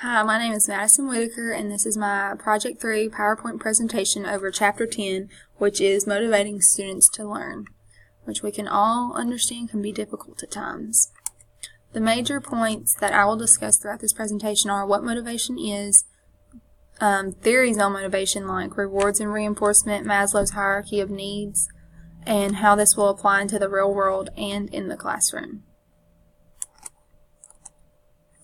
Hi, my name is Madison Whitaker, and this is my Project 3 PowerPoint presentation over Chapter 10, which is Motivating Students to Learn, which we can all understand can be difficult at times. The major points that I will discuss throughout this presentation are what motivation is, theories on motivation like rewards and reinforcement, Maslow's hierarchy of needs, and how this will apply into the real world and in the classroom.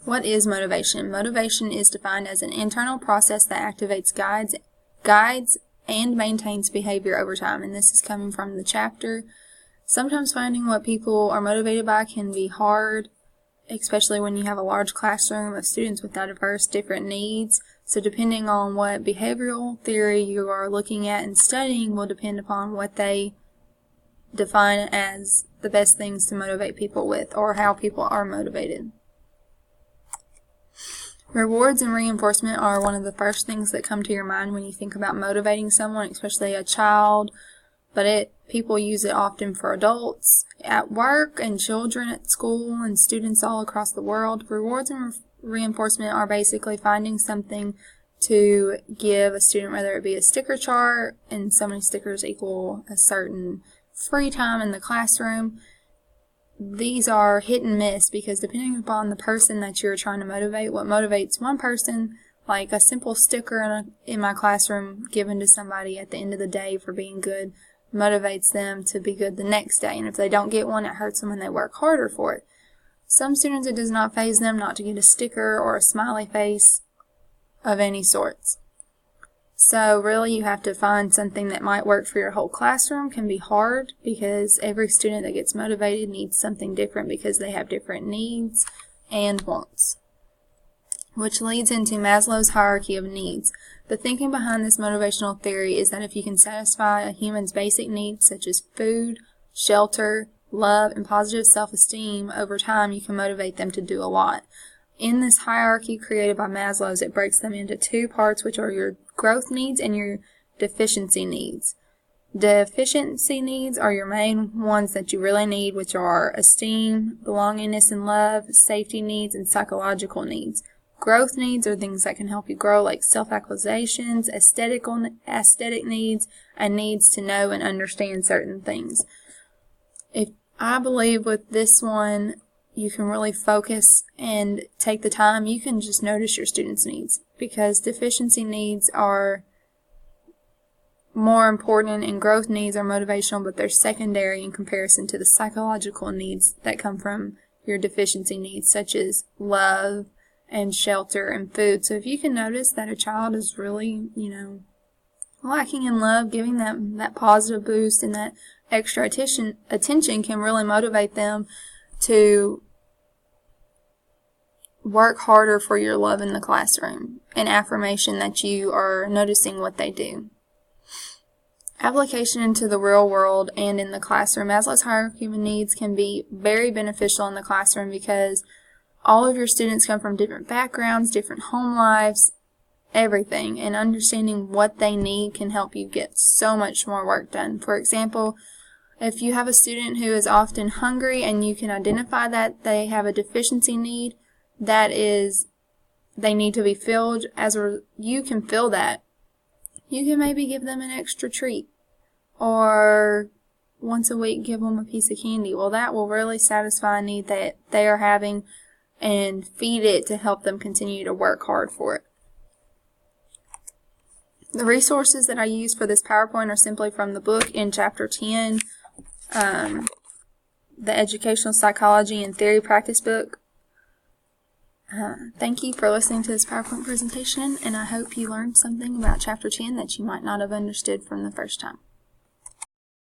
What is motivation? Motivation is defined as an internal process that activates, guides, and maintains behavior over time, and this is coming from the chapter. Sometimes finding what people are motivated by can be hard, especially when you have a large classroom of students with diverse different needs. So depending on what behavioral theory you are looking at and studying will depend upon what they define as the best things to motivate people with, or how people are motivated. Rewards and reinforcement are one of the first things that come to your mind when you think about motivating someone, especially a child, but people use it often for adults at work and children at school and students all across the world. Rewards and reinforcement are basically finding something to give a student, whether it be a sticker chart, and so many stickers equal a certain free time in the classroom. These are hit and miss because depending upon the person that you're trying to motivate, what motivates one person, like a simple sticker in my classroom given to somebody at the end of the day for being good, motivates them to be good the next day. And if they don't get one, it hurts them when they work harder for it. Some students, it does not faze them not to get a sticker or a smiley face of any sorts. So really you have to find something that might work for your whole classroom. Can be hard because every student that gets motivated needs something different because they have different needs and wants. Which leads into Maslow's hierarchy of needs. The thinking behind this motivational theory is that if you can satisfy a human's basic needs such as food, shelter, love, and positive self-esteem, over time you can motivate them to do a lot. In this hierarchy created by Maslow's, it breaks them into two parts, which are your growth needs and your deficiency needs. Deficiency needs are your main ones that you really need, which are esteem, belongingness and love, safety needs, and psychological needs. Growth needs are things that can help you grow, like self-actualizations, aesthetic needs, and needs to know and understand certain things. I believe with this one, you can really focus and take the time. You can just notice your students' needs because deficiency needs are more important and growth needs are motivational, but they're secondary in comparison to the psychological needs that come from your deficiency needs, such as love and shelter and food. So if you can notice that a child is really, lacking in love, giving them that positive boost and that extra attention can really motivate them to work harder for your love in the classroom, and affirmation that you are noticing what they do. Application into the real world and in the classroom. Maslow's hierarchy of needs can be very beneficial in the classroom because all of your students come from different backgrounds, different home lives, everything, and understanding what they need can help you get so much more work done. For example, if you have a student who is often hungry and you can identify that they have a deficiency need, that is, they need to be filled, you can fill that. You can maybe give them an extra treat, or once a week give them a piece of candy. Well, that will really satisfy a need that they are having and feed it to help them continue to work hard for it. The resources that I use for this PowerPoint are simply from the book in Chapter 10, the Educational Psychology and Theory Practice book. Thank you for listening to this PowerPoint presentation, and I hope you learned something about Chapter 10 that you might not have understood from the first time.